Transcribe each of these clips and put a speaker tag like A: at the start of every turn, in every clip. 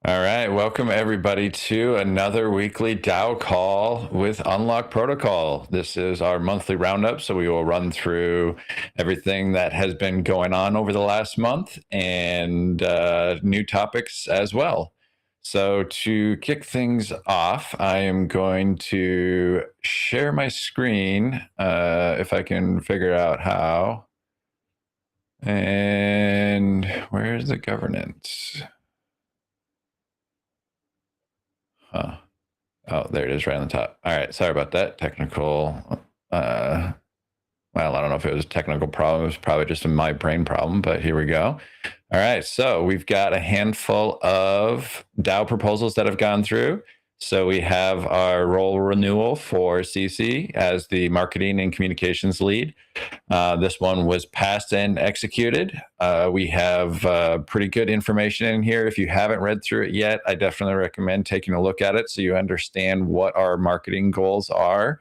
A: All right, welcome everybody to another weekly DAO call with Unlock Protocol. This is our monthly roundup, so we will run through everything that has been going on over the last month and new topics as well. So to kick things off, I am going to share my screen if I can figure out how. And where's the governance? Huh. Oh, there it is right on the top. All right. Sorry about that. Technical. Well, I don't know if it was a technical problem. It was probably just a my brain problem, but here we go. All right. So we've got a handful of DAO proposals that have gone through. So we have our role renewal for CC as the marketing and communications lead. This one was passed and executed. We have pretty good information in here. If you haven't read through it yet, I definitely recommend taking a look at it so you understand what our marketing goals are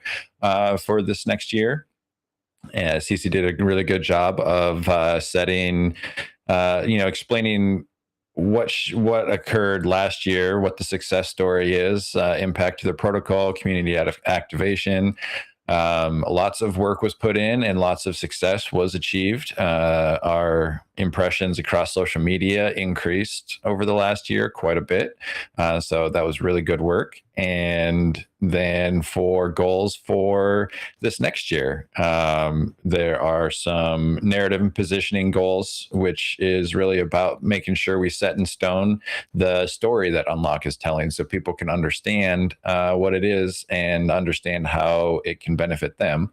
A: for this next year. CC did a really good job of setting, explaining what occurred last year, what the success story is, impact to the protocol, community activation. Lots of work was put in and lots of success was achieved. Our impressions across social media increased over the last year quite a bit. So that was really good work. And then for goals for this next year, there are some narrative and positioning goals, which is really about making sure we set in stone the story that Unlock is telling so people can understand what it is and understand how it can benefit them.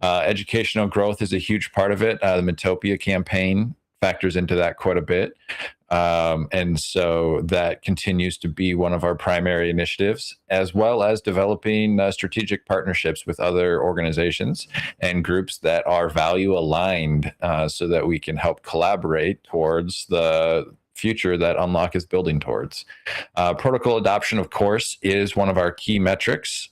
A: Educational growth is a huge part of it. The Metopia campaign factors into that quite a bit. And so that continues to be one of our primary initiatives, as well as developing strategic partnerships with other organizations and groups that are value aligned so that we can help collaborate towards the future that Unlock is building towards. Protocol adoption, of course, is one of our key metrics.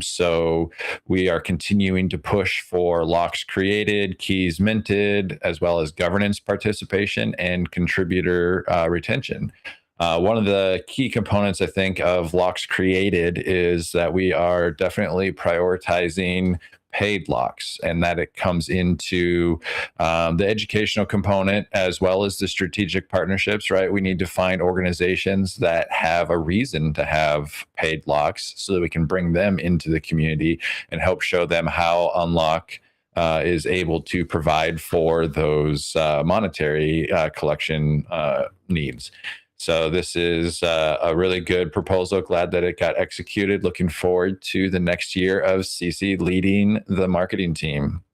A: So we are continuing to push for locks created, keys minted, as well as governance participation and contributor retention. One of the key components, I think, of locks created is that we are definitely prioritizing paid locks, and that it comes into the educational component as well as the strategic partnerships, right? We need to find organizations that have a reason to have paid locks so that we can bring them into the community and help show them how Unlock is able to provide for those monetary collection needs. So this is a really good proposal. Glad that it got executed. Looking forward to the next year of CC leading the marketing team.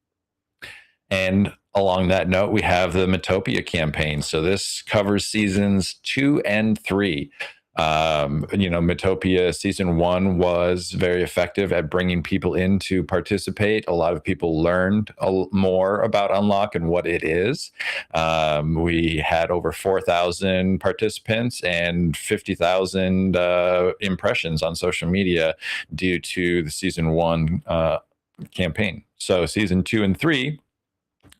A: And along that note, we have the Metopia campaign. So this covers seasons 2 and 3. Metopia season 1 was very effective at bringing people in to participate. A lot of people learned more about Unlock and what it is. We had over 4,000 participants and 50,000 impressions on social media due to the season 1 campaign. So season 2 and 3,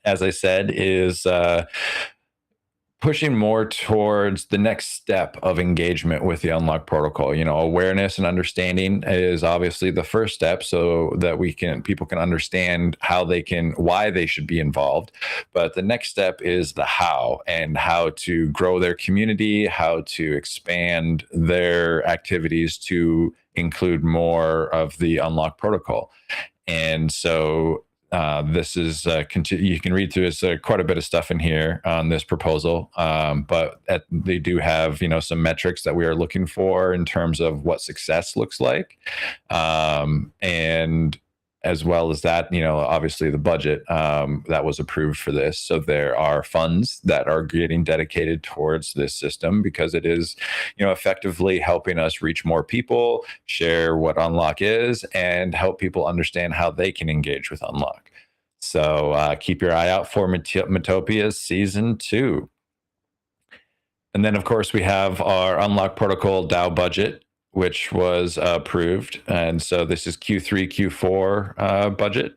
A: as I said, is pushing more towards the next step of engagement with the Unlock protocol. Awareness and understanding is obviously the first step, so that people can understand why they should be involved. But the next step is the how, and how to grow their community, how to expand their activities to include more of the Unlock protocol. And so this is you can read through. It's quite a bit of stuff in here on this proposal, but they do have some metrics that we are looking for in terms of what success looks like, and as well as that, obviously the budget that was approved for this. So there are funds that are getting dedicated towards this system because it is, effectively helping us reach more people, share what Unlock is, and help people understand how they can engage with Unlock. So keep your eye out for Metopia season 2. And then, of course, we have our Unlock Protocol DAO budget, which was approved. And so this is Q3, Q4 budget.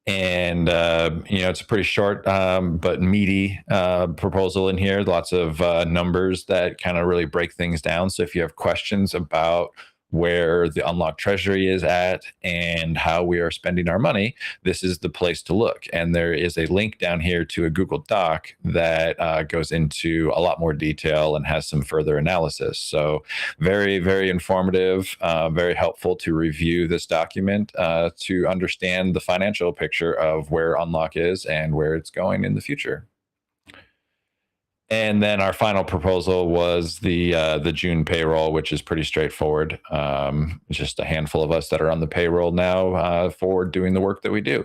A: And it's a pretty short but meaty proposal in here. Lots of numbers that kind of really break things down. So if you have questions about where the unlocked treasury is at and how we are spending our money, this is the place to look. And there is a link down here to a Google Doc that goes into a lot more detail and has some further analysis. So very, very informative, very helpful to review this document to understand the financial picture of where Unlock is and where it's going in the future. And then our final proposal was the June payroll, which is pretty straightforward. Just a handful of us that are on the payroll now for doing the work that we do.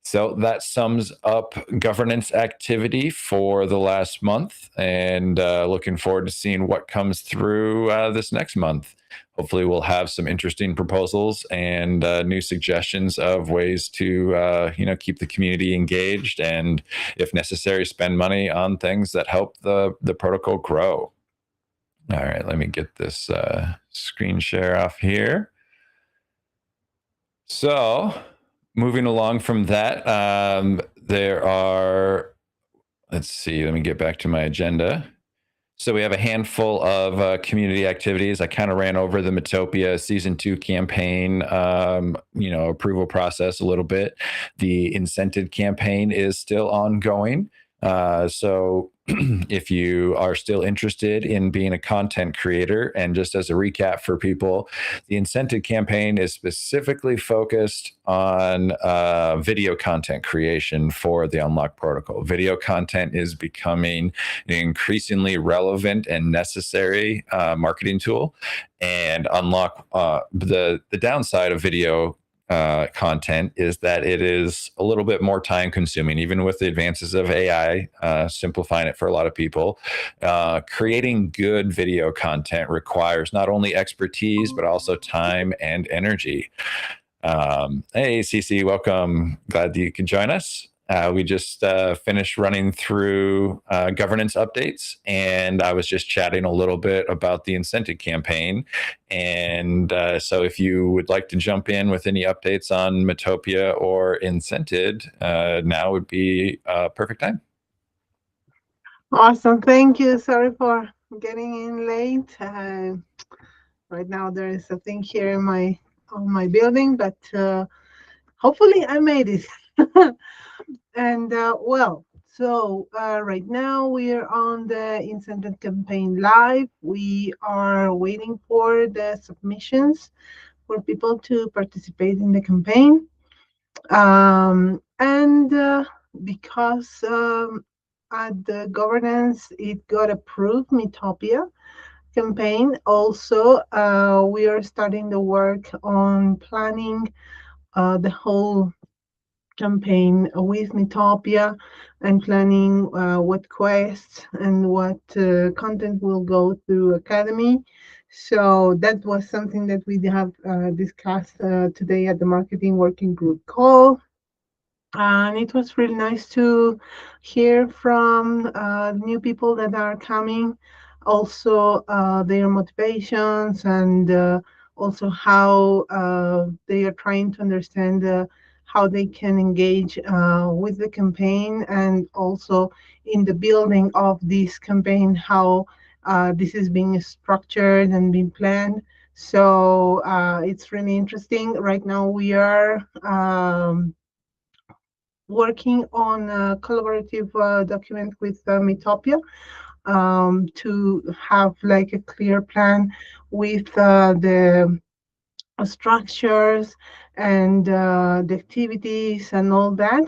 A: So that sums up governance activity for the last month, and looking forward to seeing what comes through this next month. Hopefully we'll have some interesting proposals and new suggestions of ways to keep the community engaged, and if necessary, spend money on things that help the protocol grow. All right, let me get this screen share off here. So moving along from that, there are, let's see, let me get back to my agenda. So we have a handful of community activities. I kind of ran over the Metopia Season 2 campaign, approval process a little bit. The incented campaign is still ongoing. So if you are still interested in being a content creator, and just as a recap for people, the incented campaign is specifically focused on video content creation for the Unlock protocol. Video content is becoming an increasingly relevant and necessary marketing tool. And Unlock, the downside of video content is that it is a little bit more time consuming, even with the advances of AI, simplifying it for a lot of people. Creating good video content requires not only expertise, but also time and energy. Hey, Cece, welcome. Glad that you can join us. We just finished running through governance updates, and I was just chatting a little bit about the incentive campaign. And so if you would like to jump in with any updates on Metopia or Incented, now would be a perfect time.
B: Awesome. Thank you. Sorry for getting in late. Right now there is a thing here in my building, but hopefully I made it. And so right now we are on the incentive campaign live. We are waiting for the submissions for people to participate in the campaign. And because at the governance it got approved, Metopia campaign. Also, we are starting the work on planning the whole campaign with Metopia and planning what quests and what content will go through Academy. So that was something that we have discussed today at the marketing working group call. And it was really nice to hear from new people that are coming, also their motivations, and also how they are trying to understand how they can engage with the campaign, and also in the building of this campaign, how this is being structured and being planned. So it's really interesting. Right now we are working on a collaborative document with Metopia to have like a clear plan with the structures and the activities and all that.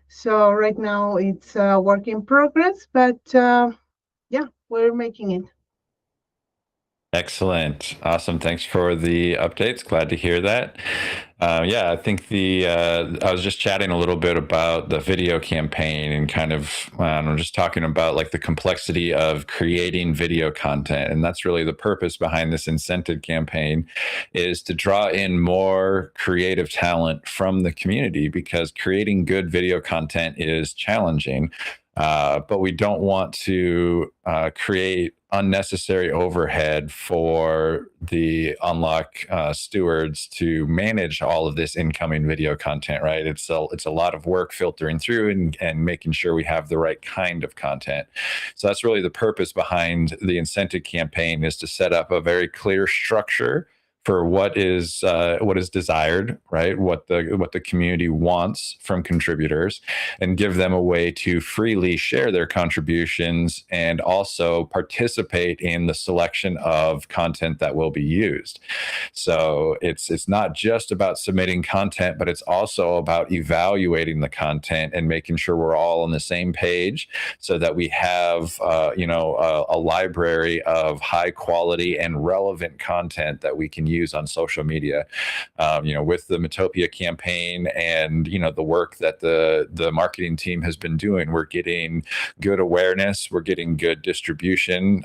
B: So right now it's a work in progress, but yeah, we're making it.
A: Excellent. Awesome. Thanks for the updates. Glad to hear that. Yeah, I think I was just chatting a little bit about the video campaign and kind of, I'm just talking about like the complexity of creating video content. And that's really the purpose behind this incentive campaign, is to draw in more creative talent from the community, because creating good video content is challenging. But we don't want to create unnecessary overhead for the Unlock stewards to manage all of this incoming video content, right? It's a lot of work filtering through and making sure we have the right kind of content. So that's really the purpose behind the incentive campaign, is to set up a very clear structure for what is desired, right? What the community wants from contributors, and give them a way to freely share their contributions and also participate in the selection of content that will be used. So it's not just about submitting content, but it's also about evaluating the content and making sure we're all on the same page, so that we have a library of high quality and relevant content that we can use on social media. With the Metopia campaign and the work that the marketing team has been doing, we're getting good awareness, we're getting good distribution.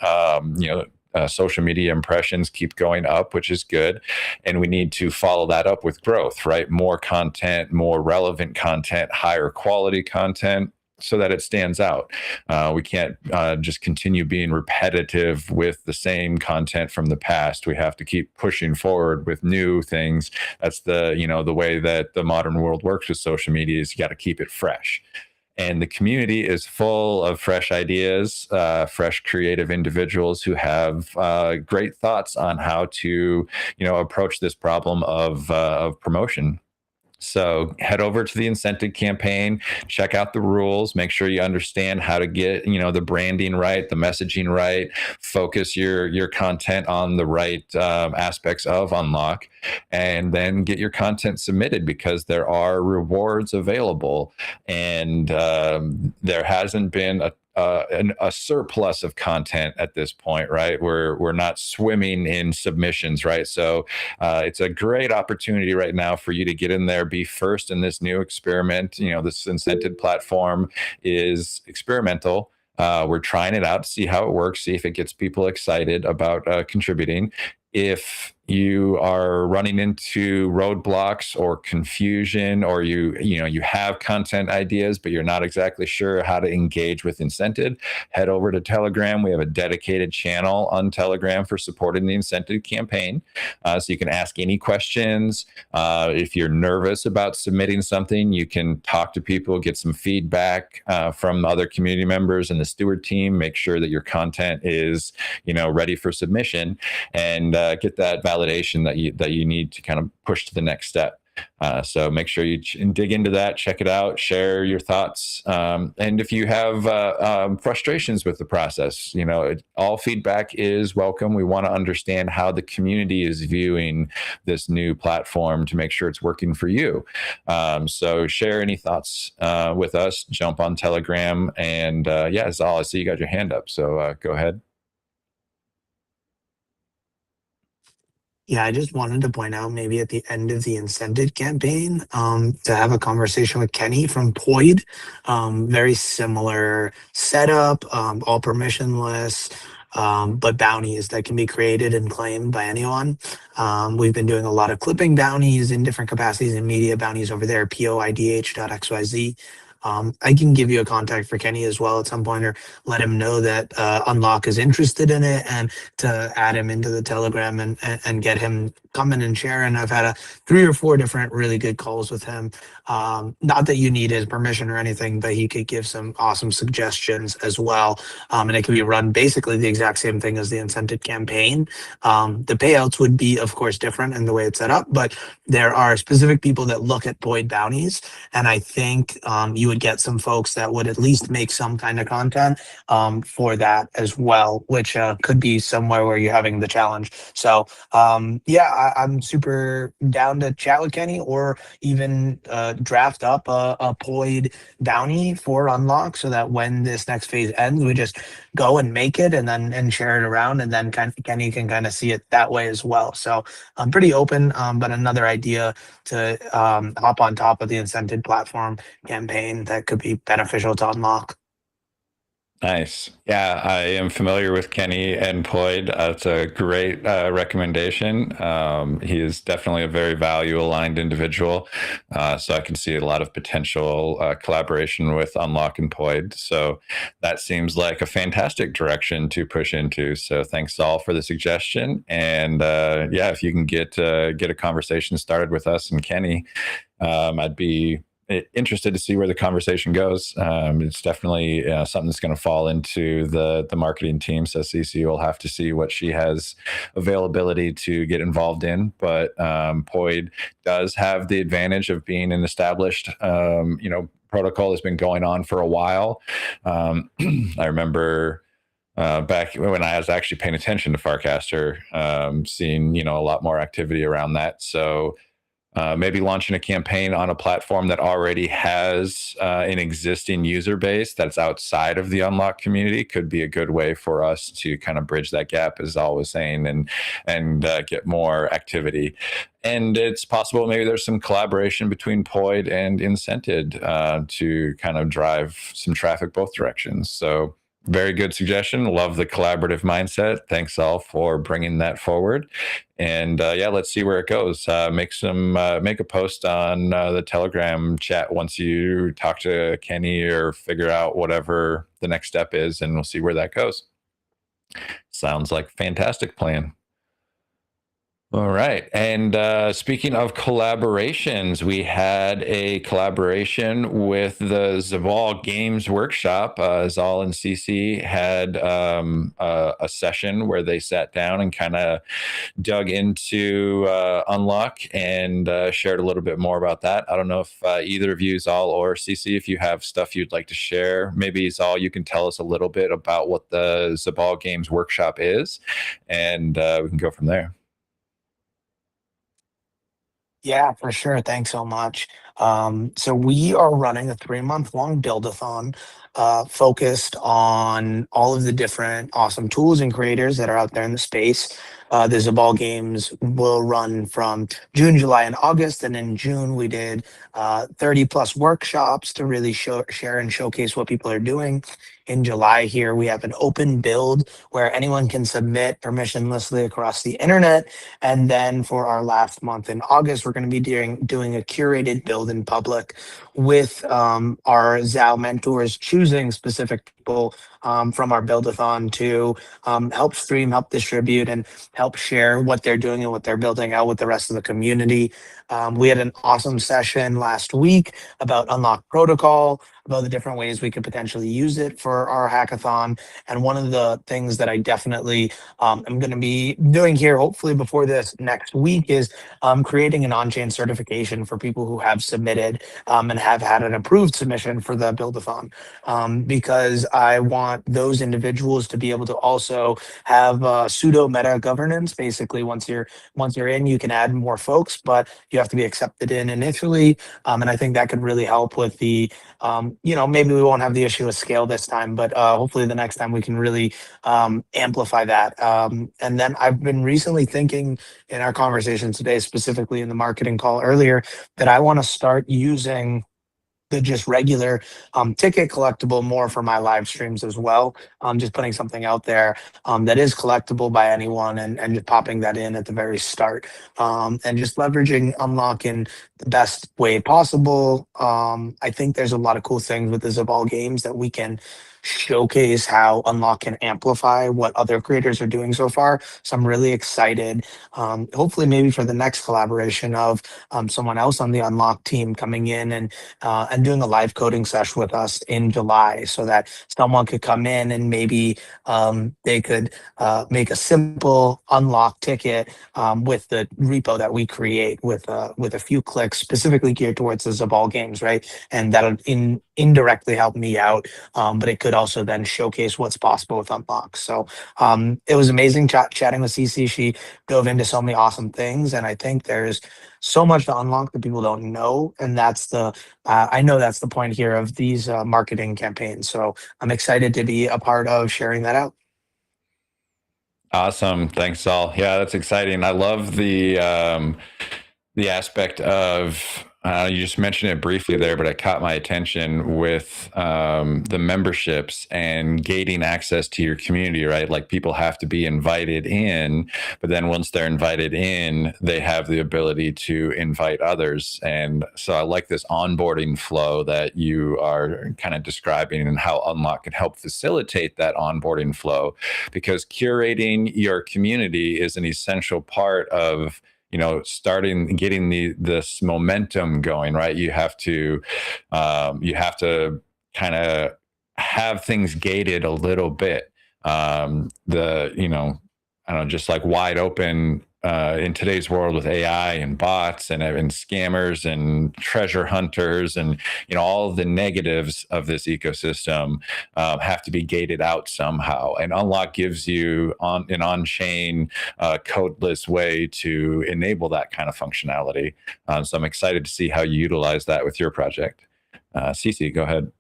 A: Social media impressions keep going up, which is good. And we need to follow that up with growth, right? More content, more relevant content, higher quality content, so that it stands out. We can't just continue being repetitive with the same content from the past. We have to keep pushing forward with new things. That's the way that the modern world works with social media, is you got to keep it fresh. And the community is full of fresh ideas, fresh creative individuals who have great thoughts on how to approach this problem of promotion. So head over to the incentive campaign, check out the rules, make sure you understand how to get, the branding right, the messaging right, focus your content on the right aspects of Unlock, and then get your content submitted, because there are rewards available. And there hasn't been a surplus of content at this point, right? We're not swimming in submissions, right? So it's a great opportunity right now for you to get in there, be first in this new experiment. This incentive platform is experimental. We're trying it out to see how it works, see if it gets people excited about contributing. If you are running into roadblocks or confusion, or you have content ideas but you're not exactly sure how to engage with incentive, head over to Telegram. We have a dedicated channel on Telegram for supporting the incentive campaign, so you can ask any questions. If you're nervous about submitting something, you can talk to people, get some feedback from other community members and the steward team, make sure that your content is ready for submission, and get that validation that you need to kind of push to the next step. So make sure you dig into that, check it out, share your thoughts. And if you have frustrations with the process, all feedback is welcome. We want to understand how the community is viewing this new platform to make sure it's working for you. So share any thoughts with us, jump on Telegram, and Zal, I see you got your hand up. So go ahead.
C: Yeah, I just wanted to point out, maybe at the end of the incentive campaign, to have a conversation with Kenny from Poid. Very similar setup, all permissionless, but bounties that can be created and claimed by anyone. We've been doing a lot of clipping bounties in different capacities, and media bounties over there, poidh.xyz. I can give you a contact for Kenny as well at some point, or let him know that Unlock is interested in it, and to add him into the Telegram and get him coming and sharing. I've had 3 or 4 different really good calls with him. Not that you need his permission or anything, but he could give some awesome suggestions as well. And it can be run basically the exact same thing as the incentive campaign. The payouts would be, of course, different in the way it's set up, but there are specific people that look at Poid bounties, and I think you would get some folks that would at least make some kind of content for that as well, which could be somewhere where you're having the challenge. So I'm super down to chat with Kenny, or even draft up a Poid bounty for Unlock, so that when this next phase ends, we just go and make it, and then share it around, and then Kenny can kind of see it that way as well. So I'm pretty open, but another idea to hop on top of the incentive platform campaign that could be beneficial to Unlock.
A: Nice. Yeah, I am familiar with Kenny and Poyd. It's a great recommendation. He is definitely a very value aligned individual. So I can see a lot of potential collaboration with Unlock and Poyd. So that seems like a fantastic direction to push into. So thanks all for the suggestion. And yeah, if you can get a conversation started with us and Kenny, I'd be interested to see where the conversation goes. It's definitely something that's going to fall into the marketing team. So CC will have to see what she has availability to get involved in. But Poyd does have the advantage of being an established, protocol that's been going on for a while. I remember back when I was actually paying attention to Farcaster, seeing a lot more activity around that. So maybe launching a campaign on a platform that already has an existing user base that's outside of the Unlock community could be a good way for us to kind of bridge that gap, as Al was saying, and get more activity. And it's possible maybe there's some collaboration between Poyd and Incented to kind of drive some traffic both directions. So very good suggestion. Love the collaborative mindset. Thanks all for bringing that forward. And yeah, let's see where it goes. Make a post on the Telegram chat once you talk to Kenny or figure out whatever the next step is, and we'll see where that goes. Sounds like a fantastic plan. All right. And speaking of collaborations, we had a collaboration with the Zaval Games Workshop. Zal and CC had a session where they sat down and kind of dug into Unlock and shared a little bit more about that. I don't know if either of you, Zal or CC, if you have stuff you'd like to share. Maybe Zal, you can tell us a little bit about what the Zabal Games Workshop is, and we can go from there.
C: Yeah, for sure. Thanks so much. So we are running a 3-month-long build-a-thon focused on all of the different awesome tools and creators that are out there in the space. The Zabal Games will run from June, July, and August. And in June, we did 30 plus workshops to really share and showcase what people are doing. In July here, we have an open build where anyone can submit permissionlessly across the internet. And then for our last month in August, we're going to be doing a curated build in public with our ZAO mentors choosing specific people from our build-a-thon to help stream, help distribute, and help share what they're doing and what they're building out with the rest of the community. We had an awesome session last week about Unlock Protocol, about the different ways we could potentially use it for our hackathon. And one of the things that I definitely am going to be doing here, hopefully before this next week, is creating an on-chain certification for people who have submitted and have had an approved submission for the build-a-thon, because I want those individuals to be able to also have pseudo meta governance. Basically, once you're in, you can add more folks, but you have to be accepted in initially. And I think that could really help with the maybe we won't have the issue of scale this time, but hopefully the next time we can really amplify that. And then I've been recently thinking in our conversation today, specifically in the marketing call earlier, that I want to start using the just regular ticket collectible more for my live streams as well. Just putting something out there that is collectible by anyone, and just popping that in at the very start, and just leveraging Unlock in the best way possible. I think there's a lot of cool things with the Zabal games that we can showcase how Unlock can amplify what other creators are doing so far. So I'm really excited, hopefully maybe for the next collaboration of someone else on the Unlock team coming in and doing a live coding session with us in July, so that someone could come in and maybe they could make a simple Unlock ticket with the repo that we create with a few clicks, specifically geared towards the Zabal games, right? And that'll indirectly help me out, but it could also then showcase what's possible with Unlock. So it was amazing chatting with CC. She dove into so many awesome things, and I think there's so much to unlock that people don't know, and that's the I know that's the point here of these marketing campaigns. So I'm excited to be a part of sharing that out.
A: Awesome. Thanks, Saul. Yeah, that's exciting. I love the aspect of You just mentioned it briefly there, but it caught my attention with the memberships and gating access to your community, right? Like people have to be invited in, but then once they're invited in, they have the ability to invite others. And so I like this onboarding flow that you are kind of describing and how Unlock can help facilitate that onboarding flow, because curating your community is an essential part of starting getting this momentum going, right? You have to kind of have things gated a little bit. I don't know, just like wide open in today's world with AI and bots and scammers and treasure hunters and all of the negatives of this ecosystem have to be gated out somehow. And Unlock gives you an on-chain codeless way to enable that kind of functionality. So I'm excited to see how you utilize that with your project. Cece, go ahead.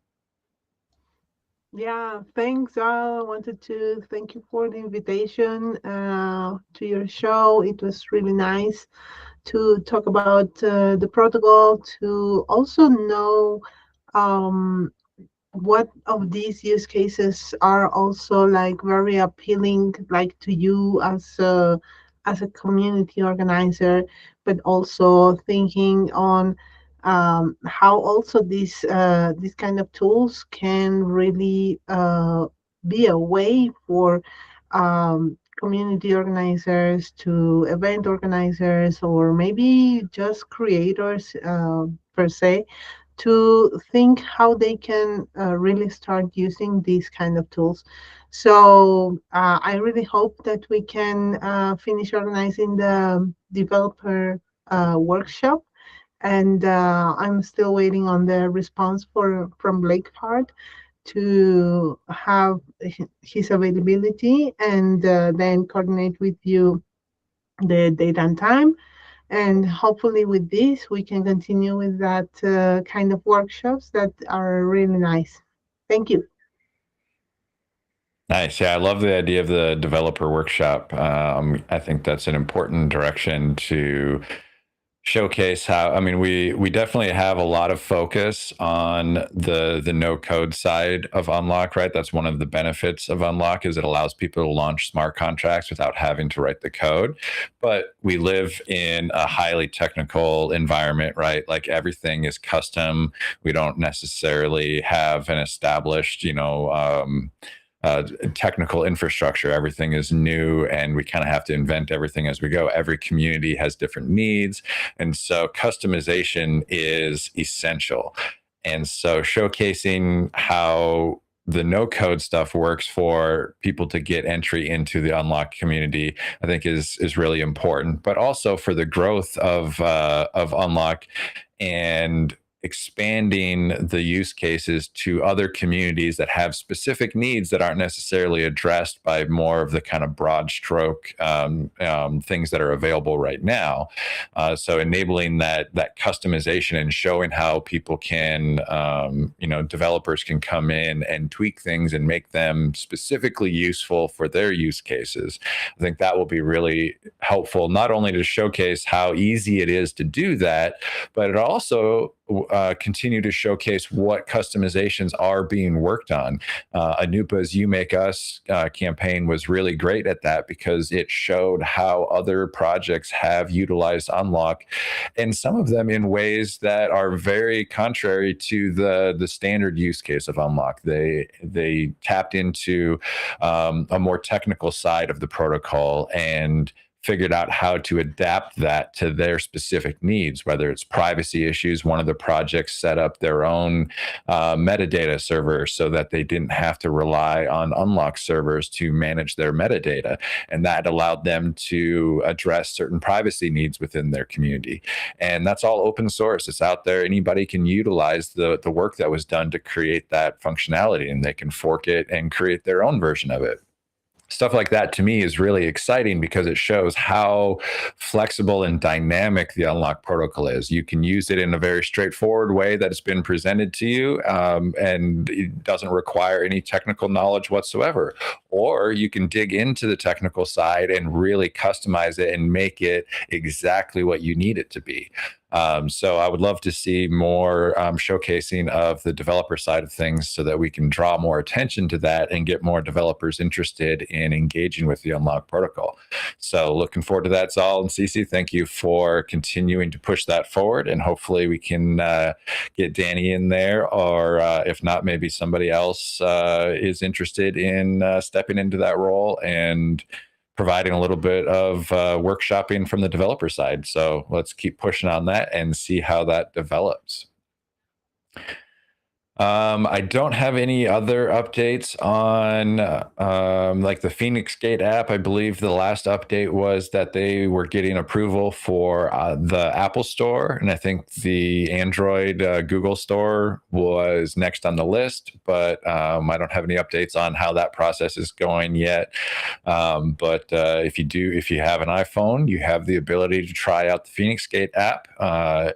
B: Yeah, thanks. I wanted to thank you for the invitation to your show. It was really nice to talk about the protocol, to also know what of these use cases are also like very appealing, like to you as a community organizer, but also thinking on how also these kind of tools can really be a way for community organizers to event organizers, or maybe just creators per se, to think how they can really start using these kind of tools. So I really hope that we can finish organizing the developer workshop, and I'm still waiting on the response from Blake part to have his availability, and then coordinate with you the date and time. And hopefully with this, we can continue with that kind of workshops that are really nice. Thank you.
A: Nice. Yeah, I love the idea of the developer workshop. I think that's an important direction to showcase how, I mean, we definitely have a lot of focus on the no code side of Unlock, right? That's one of the benefits of Unlock, is it allows people to launch smart contracts without having to write the code. But we live in a highly technical environment, right? Like everything is custom. We don't necessarily have an established, technical infrastructure. Everything is new, and we kind of have to invent everything as we go. Every community has different needs, and so customization is essential. And so showcasing how the no code stuff works for people to get entry into the Unlock community, I think is really important, but also for the growth of Unlock and expanding the use cases to other communities that have specific needs that aren't necessarily addressed by more of the kind of broad stroke things that are available right now. So enabling that customization and showing how people can, developers can come in and tweak things and make them specifically useful for their use cases. I think that will be really helpful, not only to showcase how easy it is to do that, but it also continue to showcase what customizations are being worked on. Anupa's You Make Us campaign was really great at that, because it showed how other projects have utilized Unlock, and some of them in ways that are very contrary to the standard use case of Unlock. They tapped into a more technical side of the protocol and figured out how to adapt that to their specific needs, whether it's privacy issues. One of the projects set up their own metadata server so that they didn't have to rely on Unlock servers to manage their metadata. And that allowed them to address certain privacy needs within their community. And that's all open source. It's out there. Anybody can utilize the work that was done to create that functionality, and they can fork it and create their own version of it. Stuff like that to me is really exciting, because it shows how flexible and dynamic the Unlock protocol is. You can use it in a very straightforward way that it's been presented to you, and it doesn't require any technical knowledge whatsoever. Or you can dig into the technical side and really customize it and make it exactly what you need it to be. So I would love to see more showcasing of the developer side of things so that we can draw more attention to that and get more developers interested in engaging with the Unlock protocol. So looking forward to that, Zal and Cece. Thank you for continuing to push that forward, and hopefully we can get Danny in there, or if not, maybe somebody else is interested in stepping into that role and providing a little bit of workshopping from the developer side. So let's keep pushing on that and see how that develops. I don't have any other updates on like the Phoenix Gate app. I believe the last update was that they were getting approval for the Apple Store, and I think the Android Google Store was next on the list, but I don't have any updates on how that process is going yet. But if you have an iPhone, you have the ability to try out the Phoenix Gate app.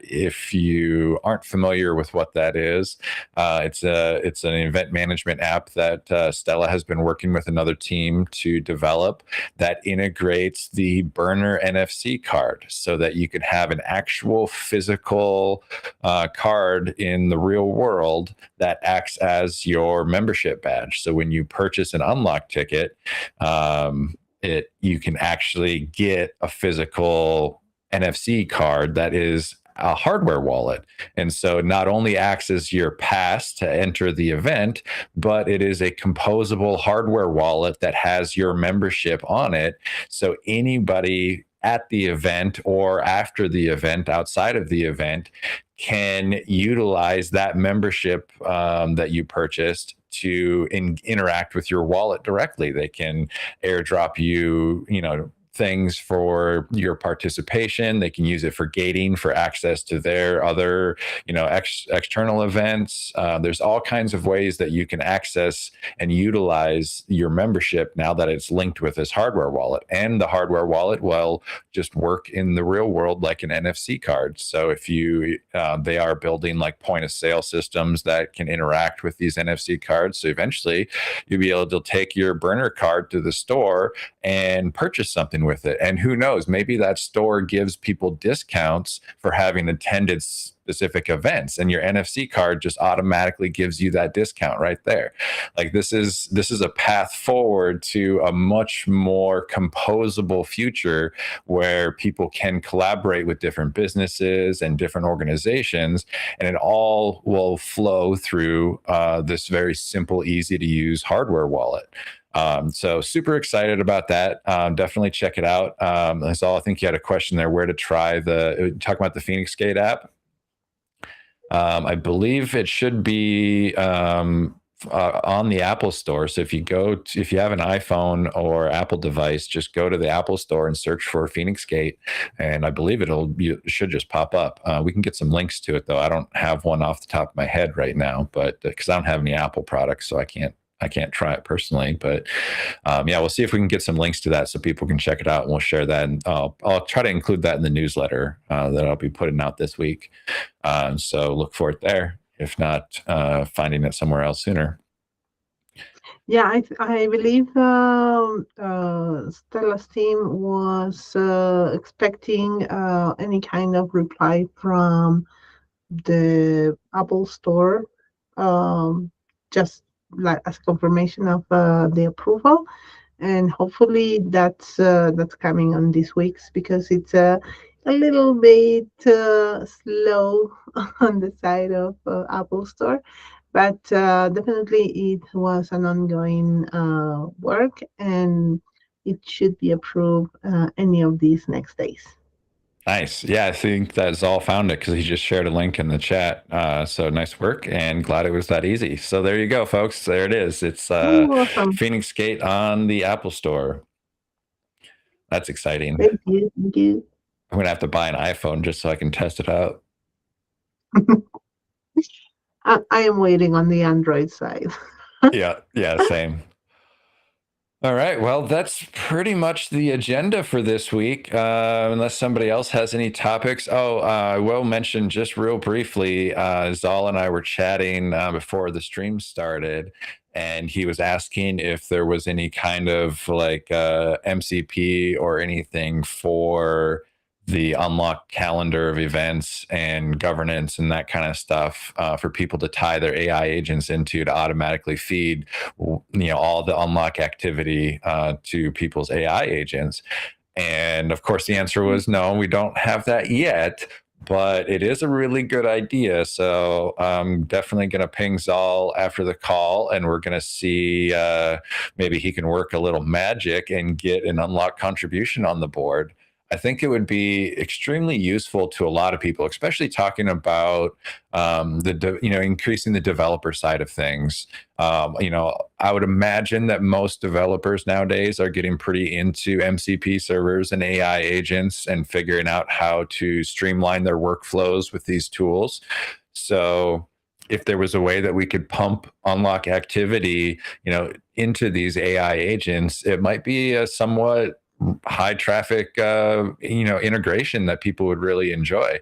A: If you aren't familiar with what that is, it's an event management app that Stella has been working with another team to develop that integrates the burner NFC card so that you can have an actual physical card in the real world that acts as your membership badge. So when you purchase an Unlock ticket, you can actually get a physical NFC card that is a hardware wallet. And so it not only acts as your pass to enter the event, but it is a composable hardware wallet that has your membership on it. So anybody at the event or after the event, outside of the event, can utilize that membership that you purchased to interact with your wallet directly. They can airdrop you, things for your participation. They can use it for gating for access to their other, external events. There's all kinds of ways that you can access and utilize your membership now that it's linked with this hardware wallet. And the hardware wallet will just work in the real world like an NFC card. So if they are building like point of sale systems that can interact with these NFC cards. So eventually you'll be able to take your burner card to the store and purchase something with it. And who knows, maybe that store gives people discounts for having attended specific events, and your NFC card just automatically gives you that discount right there. Like this is a path forward to a much more composable future where people can collaborate with different businesses and different organizations, and it all will flow through this very simple, easy to use hardware wallet. So super excited about that. Definitely check it out. That's all. I think you had a question there, where to try talk about the Phoenix Gate app. I believe it should be on the Apple Store. So if you have an iPhone or Apple device, just go to the Apple Store and search for Phoenix Gate, and I believe it should just pop up. We can get some links to it though. I don't have one off the top of my head right now, but because I don't have any Apple products, so I can't try it personally, but we'll see if we can get some links to that so people can check it out, and we'll share that. And I'll try to include that in the newsletter that I'll be putting out this week. So look for it there. If not, finding it somewhere else sooner.
B: Yeah, I believe Stella's team was expecting any kind of reply from the Apple Store, just like as confirmation of the approval, and hopefully that's coming on this week's, because it's a little bit slow on the side of Apple Store, but definitely it was an ongoing work, and it should be approved any of these next days.
A: Nice. Yeah, I think that Zal found it because he just shared a link in the chat. So nice work, and glad it was that easy. So there you go, folks. There it is. It's
B: Awesome.
A: Phoenix Gate on the Apple Store. That's exciting.
B: Thank you. Thank you.
A: I'm going to have to buy an iPhone just so I can test it out.
B: I am waiting on the Android side.
A: Yeah, same. All right, well, that's pretty much the agenda for this week, unless somebody else has any topics. I will mention just real briefly, Zal and I were chatting before the stream started, and he was asking if there was any kind of like MCP or anything for the unlock calendar of events and governance and that kind of stuff for people to tie their AI agents into to automatically feed, all the unlock activity to people's AI agents. And of course, the answer was no, we don't have that yet, but it is a really good idea. So I'm definitely going to ping Zal after the call, and we're going to see maybe he can work a little magic and get an unlock contribution on the board. I think it would be extremely useful to a lot of people, especially talking about increasing the developer side of things. I would imagine that most developers nowadays are getting pretty into MCP servers and AI agents and figuring out how to streamline their workflows with these tools. So if there was a way that we could pump unlock activity, into these AI agents, it might be a somewhat high traffic integration that people would really enjoy.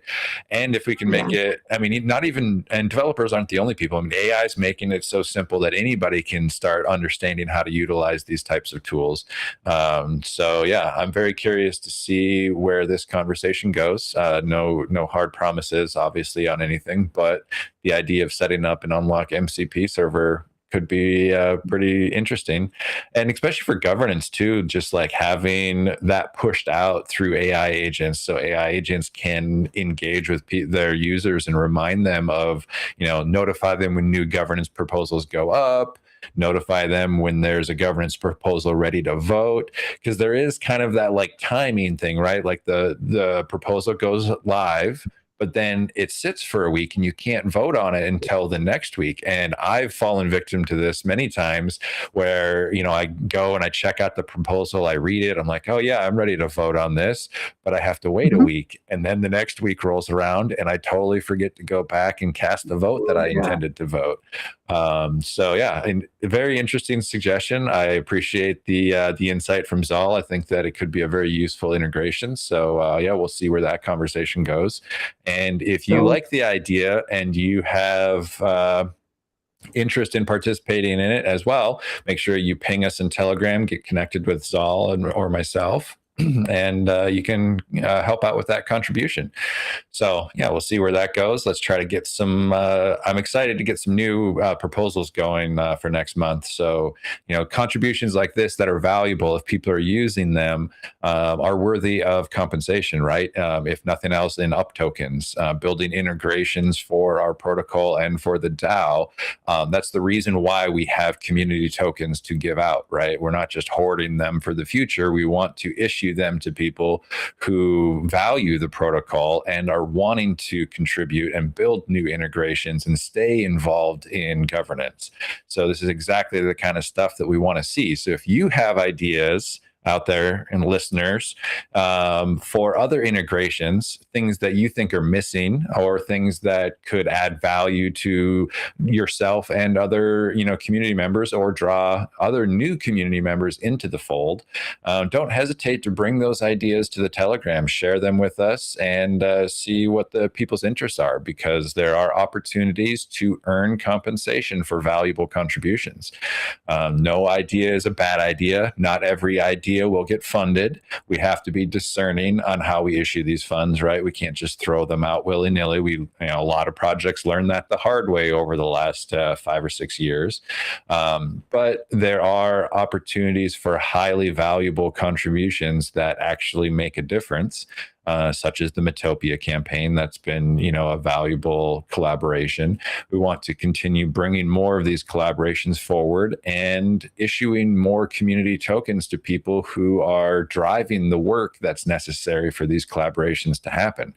A: And if we can make it, not even, and developers aren't the only people. AI is making it so simple that anybody can start understanding how to utilize these types of tools. So yeah, I'm very curious to see where this conversation goes. No hard promises obviously on anything, but the idea of setting up an unlock MCP server could be pretty interesting. And especially for governance too, just like having that pushed out through AI agents, so AI agents can engage with their users and remind them of, notify them when new governance proposals go up, notify them when there's a governance proposal ready to vote, because there is kind of that like timing thing, right? Like the proposal goes live, but then it sits for a week and you can't vote on it until the next week. And I've fallen victim to this many times where, I go and I check out the proposal, I read it, I'm like, oh yeah, I'm ready to vote on this, but I have to wait a week. And then the next week rolls around and I totally forget to go back and cast the vote that I intended to vote. So yeah, and a very interesting suggestion. I appreciate the insight from Zal. I think that it could be a very useful integration. So yeah, we'll see where that conversation goes. And if you like the idea and you have interest in participating in it as well, make sure you ping us in Telegram, get connected with Zal or myself, and you can help out with that contribution. So yeah, we'll see where that goes. Let's try to get some, I'm excited to get some new proposals going for next month. So, contributions like this that are valuable, if people are using them, are worthy of compensation, right? If nothing else, in up tokens, building integrations for our protocol and for the DAO. That's the reason why we have community tokens to give out, right? We're not just hoarding them for the future. We want to issue them to people who value the protocol and are wanting to contribute and build new integrations and stay involved in governance. So this is exactly the kind of stuff that we want to see. So if you have ideas out there and listeners for other integrations, things that you think are missing or things that could add value to yourself and other community members, or draw other new community members into the fold, don't hesitate to bring those ideas to the Telegram, share them with us, and see what the people's interests are, because there are opportunities to earn compensation for valuable contributions. No idea is a bad idea. Not every idea will get funded. We have to be discerning on how we issue these funds, right? We can't just throw them out willy-nilly. A lot of projects learned that the hard way over the last 5 or 6 years. But there are opportunities for highly valuable contributions that actually make a difference. Such as the Metopia campaign. That's been, a valuable collaboration. We want to continue bringing more of these collaborations forward and issuing more community tokens to people who are driving the work that's necessary for these collaborations to happen.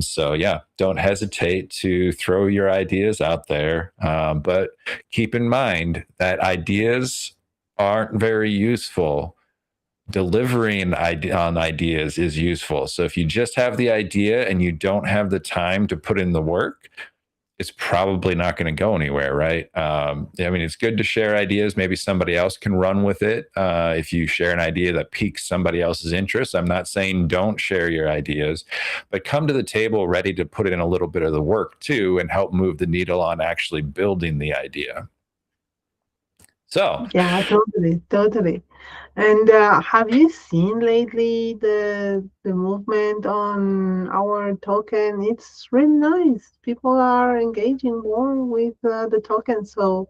A: So yeah, don't hesitate to throw your ideas out there. But keep in mind that ideas aren't very useful. Delivering on ideas is useful. So if you just have the idea and you don't have the time to put in the work, it's probably not going to go anywhere, right? It's good to share ideas. Maybe somebody else can run with it. If you share an idea that piques somebody else's interest, I'm not saying don't share your ideas, but come to the table ready to put in a little bit of the work too and help move the needle on actually building the idea. So,
B: Yeah, totally, totally. And have you seen lately the movement on our token? It's really nice. People are engaging more with the token, so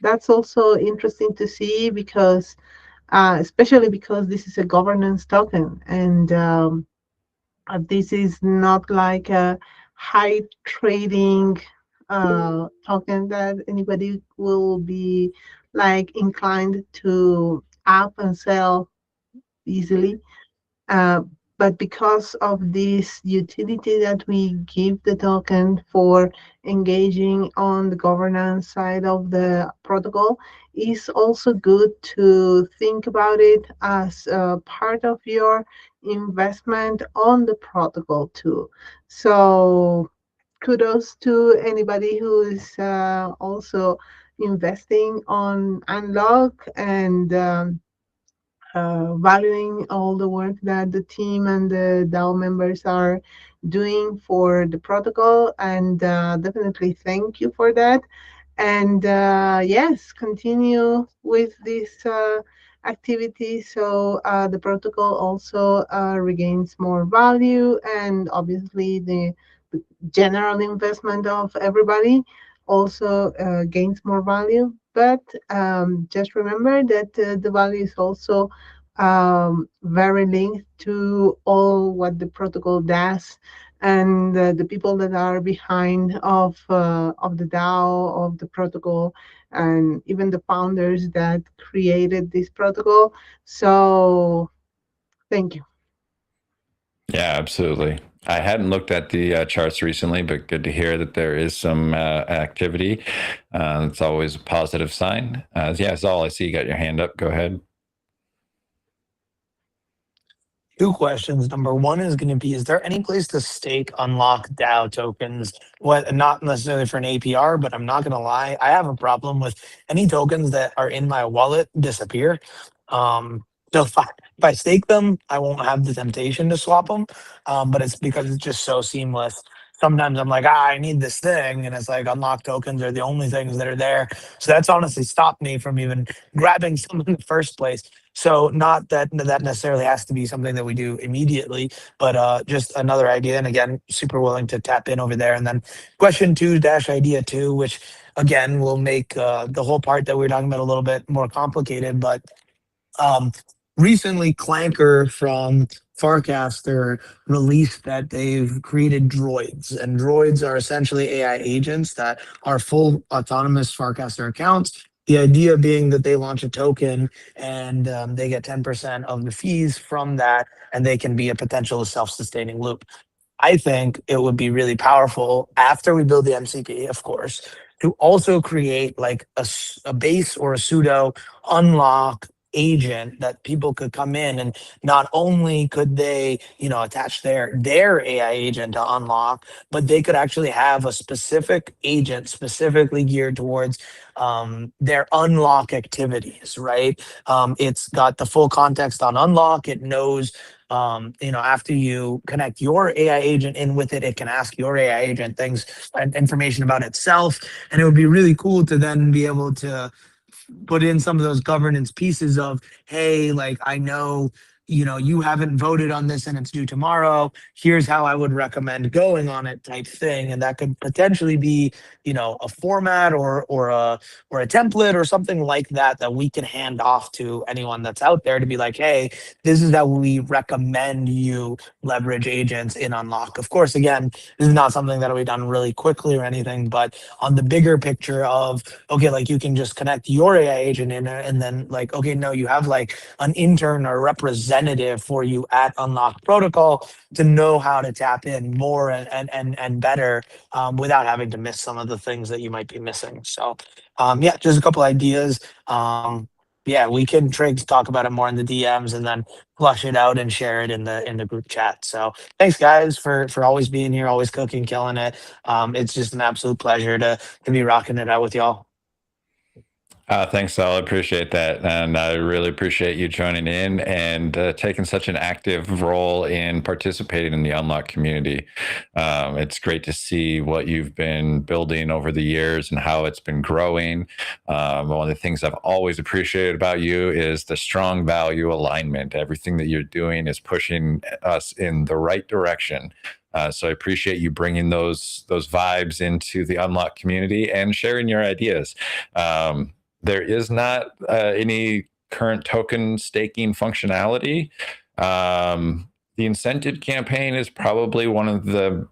B: that's also interesting to see because, especially because this is a governance token, and this is not like a high trading token that anybody will be like inclined to up and sell easily. Uh, but because of this utility that we give the token for engaging on the governance side of the protocol, is also good to think about it as a part of your investment on the protocol too. So kudos to anybody who is also investing on Unlock and valuing all the work that the team and the DAO members are doing for the protocol. And definitely thank you for that. And yes, continue with this activity so the protocol also regains more value, and obviously the general investment of everybody also gains more value. But just remember that the value is also very linked to all what the protocol does, and the people that are behind of the DAO of the protocol, and even the founders that created this protocol. So thank you.
A: yeah, absolutely. I hadn't looked at the charts recently, but good to hear that there is some activity. It's always a positive sign. Yeah, that's all I see. You got your hand up. Go ahead.
C: Two questions. Number one is going to be: is there any place to stake unlock DAO tokens? What, not necessarily for an APR, but I'm not going to lie, I have a problem with any tokens that are in my wallet disappear. So if I stake them, I won't have the temptation to swap them. But it's because it's just so seamless. Sometimes I'm like, I need this thing, and it's like unlock tokens are the only things that are there. So that's honestly stopped me from even grabbing some in the first place. So not that that necessarily has to be something that we do immediately, but just another idea. And again, super willing to tap in over there. And then question two dash idea two, which again will make the whole part that we are talking about a little bit more complicated. But um, recently, Clanker from Farcaster released that they've created droids, and droids are essentially AI agents that are full autonomous Farcaster accounts. The idea being that they launch a token and they get 10% of the fees from that, and they can be a potential self-sustaining loop. I think it would be really powerful after we build the MCP, of course, to also create like a base or a pseudo unlock agent that people could come in, and not only could they attach their AI agent to unlock, but they could actually have a specific agent specifically geared towards their unlock activities, right? It's got the full context on unlock. It knows after you connect your AI agent in with it, it can ask your AI agent things and information about itself. And it would be really cool to then be able to put in some of those governance pieces of, hey, like, I know you haven't voted on this and it's due tomorrow, here's how I would recommend going on it, type thing. And that could potentially be a format or a template or something like that that we can hand off to anyone that's out there to be like, hey, this is how we recommend you leverage agents in unlock. Of course, again, this is not something that'll be done really quickly or anything, but on the bigger picture of, okay, like, you can just connect your AI agent in there, and then like, okay, no, you have like an intern or representative for you at Unlock Protocol to know how to tap in more and better, without having to miss some of the things that you might be missing. So yeah, just a couple ideas. Yeah, we can Triggs talk about it more in the DMs and then flush it out and share it in the group chat. So thanks guys for always being here, always cooking, killing it. It's just an absolute pleasure to be rocking it out with y'all.
A: Thanks, Sal. I appreciate that. And I really appreciate you joining in and taking such an active role in participating in the Unlock community. It's great to see what you've been building over the years and how it's been growing. One of the things I've always appreciated about you is the strong value alignment. Everything that you're doing is pushing us in the right direction. So I appreciate you bringing those vibes into the Unlock community and sharing your ideas. There is not any current token staking functionality. The incentive campaign is probably one of the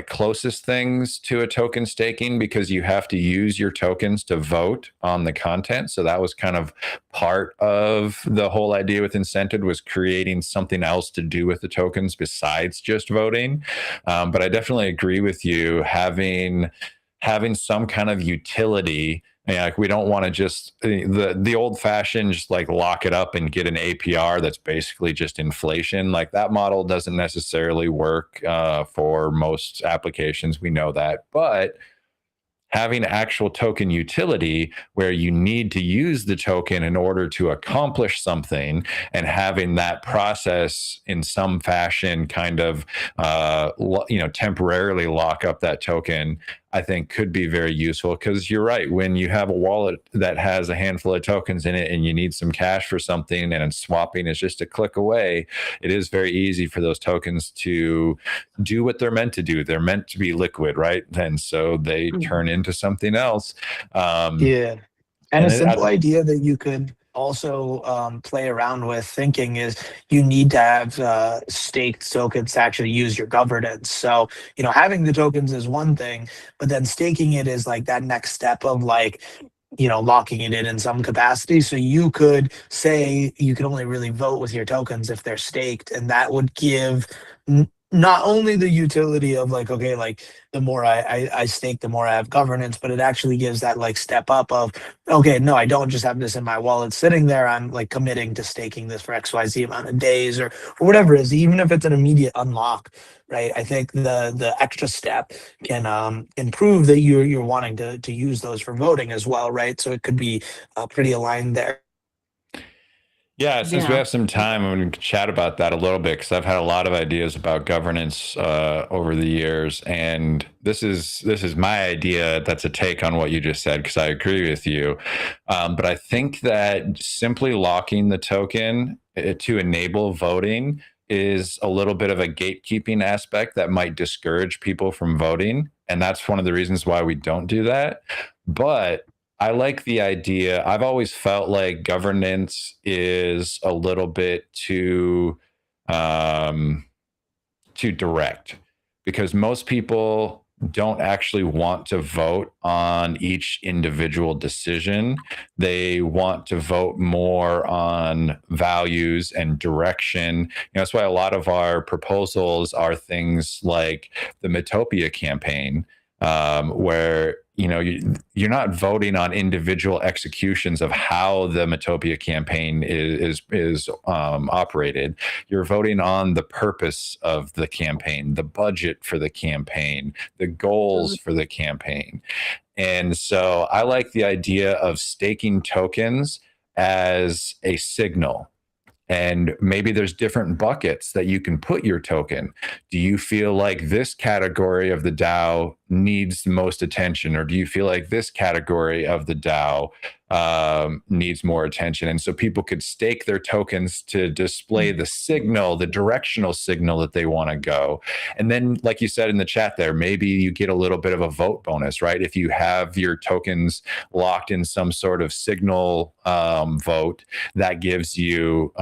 A: closest things to a token staking, because you have to use your tokens to vote on the content. So that was kind of part of the whole idea with incentive, was creating something else to do with the tokens besides just voting. But I definitely agree with you, having some kind of utility. We don't want to just the old fashioned just lock it up and get an APR that's basically just inflation. That model doesn't necessarily work for most applications. We know that, but having actual token utility where you need to use the token in order to accomplish something, and having that process in some fashion kind of temporarily lock up that token, I think could be very useful. Because you're right, when you have a wallet that has a handful of tokens in it and you need some cash for something and swapping is just a click away, it is very easy for those tokens to do what they're meant to do. They're meant to be liquid, right? And so they turn into something else.
C: Yeah. And a simple idea that you could also play around with thinking is you need to have staked tokens to actually use your governance. So, having the tokens is one thing, but then staking it is that next step of locking it in some capacity. So you could say you can only really vote with your tokens if they're staked, and that would give not only the utility of the more I stake, the more I have governance, but it actually gives that step up of, okay, no, I don't just have this in my wallet sitting there. I'm committing to staking this for XYZ amount of days or whatever it is, even if it's an immediate unlock, right? I think the extra step can improve that you're wanting to use those for voting as well, right? So it could be pretty aligned there.
A: Yeah, since we have some time, I'm going to chat about that a little bit, because I've had a lot of ideas about governance over the years, and this is my idea. That's a take on what you just said, because I agree with you. But I think that simply locking the token to enable voting is a little bit of a gatekeeping aspect that might discourage people from voting, and that's one of the reasons why we don't do that. But I like the idea. I've always felt like governance is a little bit too direct, because most people don't actually want to vote on each individual decision. They want to vote more on values and direction. That's why a lot of our proposals are things like the Metopia campaign, where you're not voting on individual executions of how the Metopia campaign is operated. You're voting on the purpose of the campaign, the budget for the campaign, the goals for the campaign. And so I like the idea of staking tokens as a signal. And maybe there's different buckets that you can put your token. Do you feel like this category of the DAO needs the most attention, or do you feel like this category of the DAO needs more attention? And so people could stake their tokens to display the signal, the directional signal that they want to go. And then, like you said in the chat there, maybe you get a little bit of a vote bonus, right? If you have your tokens locked in some sort of signal vote, that gives you,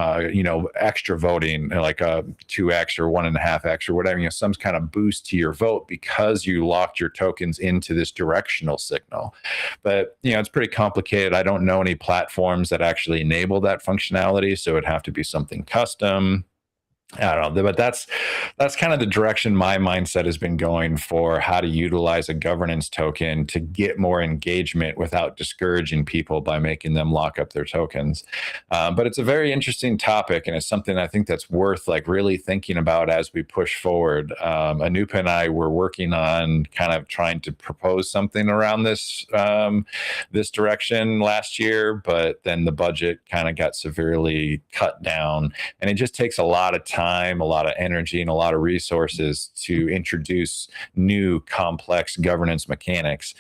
A: extra voting, like a 2x or 1.5x or whatever, some kind of boost to your vote, because you locked your tokens into this directional signal. But it's pretty complicated. I don't know any platforms that actually enable that functionality, so it'd have to be something custom. I don't know, but that's kind of the direction my mindset has been going for how to utilize a governance token to get more engagement without discouraging people by making them lock up their tokens. But it's a very interesting topic, and it's something I think that's worth like really thinking about as we push forward. Anupa and I were working on kind of trying to propose something around this this direction last year, but then the budget kind of got severely cut down, and it just takes a lot of time, a lot of energy, and a lot of resources to introduce new complex governance mechanics.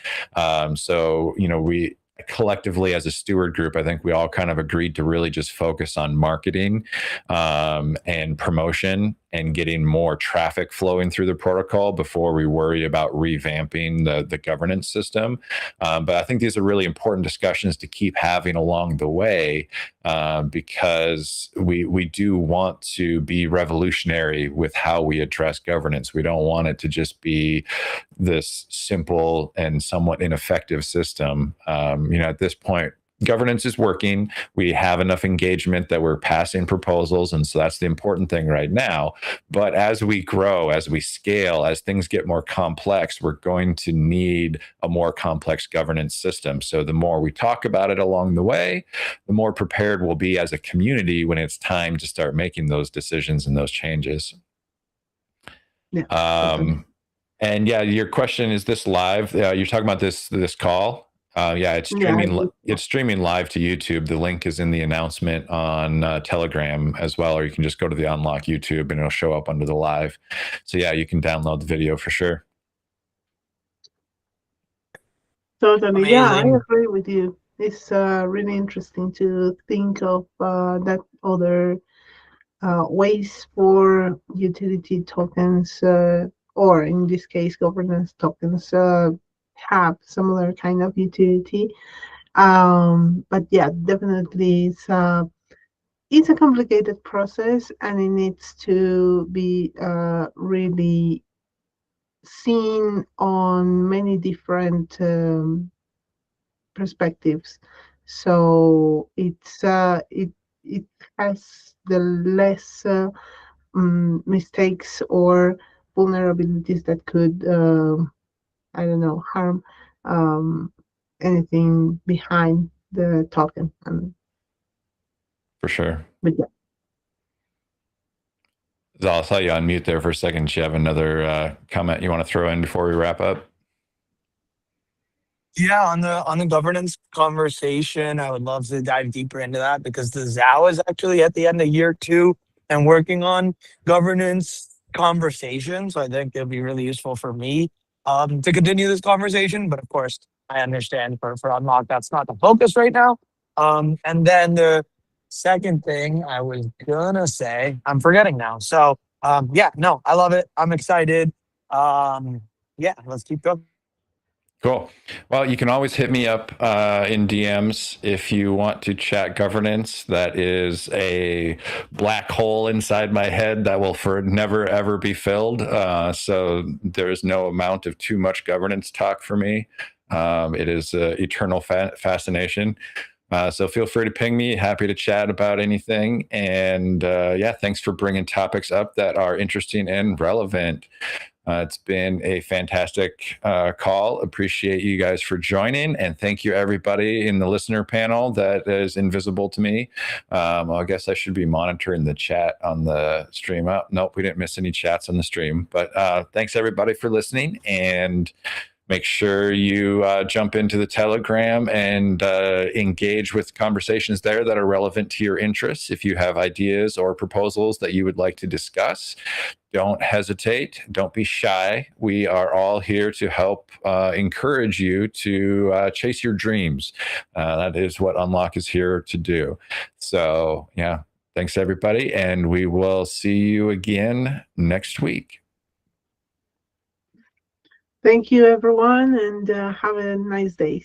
A: So, you know, we collectively as a steward group, I think we all kind of agreed to really just focus on marketing and promotion and getting more traffic flowing through the protocol before we worry about revamping the governance system. But I think these are really important discussions to keep having along the way, because we do want to be revolutionary with how we address governance. We don't want it to just be this simple and somewhat ineffective system. You know, at this point, governance is working. We have enough engagement that we're passing proposals. And so that's the important thing right now. But as we grow, as we scale, as things get more complex, we're going to need a more complex governance system. So the more we talk about it along the way, the more prepared we'll be as a community when it's time to start making those decisions and those changes.
B: Yeah.
A: And yeah, your question, is this live? You're talking about this call? Yeah, it's streaming.
B: Yeah.
A: It's streaming live to YouTube. The link is in the announcement on Telegram as well, or you can just go to the Unlock YouTube and it'll show up under the live. So yeah, you can download the video for sure.
B: Totally. Yeah, I
C: Amazing.
B: agree with you. It's really interesting to think of that other ways for utility tokens, or in this case, governance tokens, have similar kind of utility. But yeah, definitely it's a complicated process, and it needs to be really seen on many different perspectives. So it has the less mistakes or vulnerabilities that could I don't know, harm anything behind the token. And
A: For sure.
B: but yeah.
A: I saw you on mute there for a second. Do you have another comment you want to throw in before we wrap up?
C: Yeah, on the governance conversation, I would love to dive deeper into that because the DAO is actually at the end of year 2 and working on governance conversations. So I think it'll be really useful for me to continue this conversation. But of course, I understand for Unlock, that's not the focus right now. And then the second thing I was gonna say, I'm forgetting now. So yeah, no, I love it. I'm excited. Yeah, let's keep going.
A: Cool. Well, you can always hit me up in DMs if you want to chat governance. That is a black hole inside my head that will never, ever be filled. So there is no amount of too much governance talk for me. It is eternal fascination. So feel free to ping me. Happy to chat about anything. And yeah, thanks for bringing topics up that are interesting and relevant. It's been a fantastic call. Appreciate you guys for joining, and thank you everybody in the listener panel that is invisible to me. Well, I guess I should be monitoring the chat on the stream. Oh, nope, we didn't miss any chats on the stream. But thanks everybody for listening, and make sure you jump into the Telegram and engage with conversations there that are relevant to your interests. If you have ideas or proposals that you would like to discuss, don't hesitate. Don't be shy. We are all here to help encourage you to chase your dreams. That is what Unlock is here to do. So yeah, thanks everybody. And we will see you again next week.
B: Thank you, everyone, and have a nice day.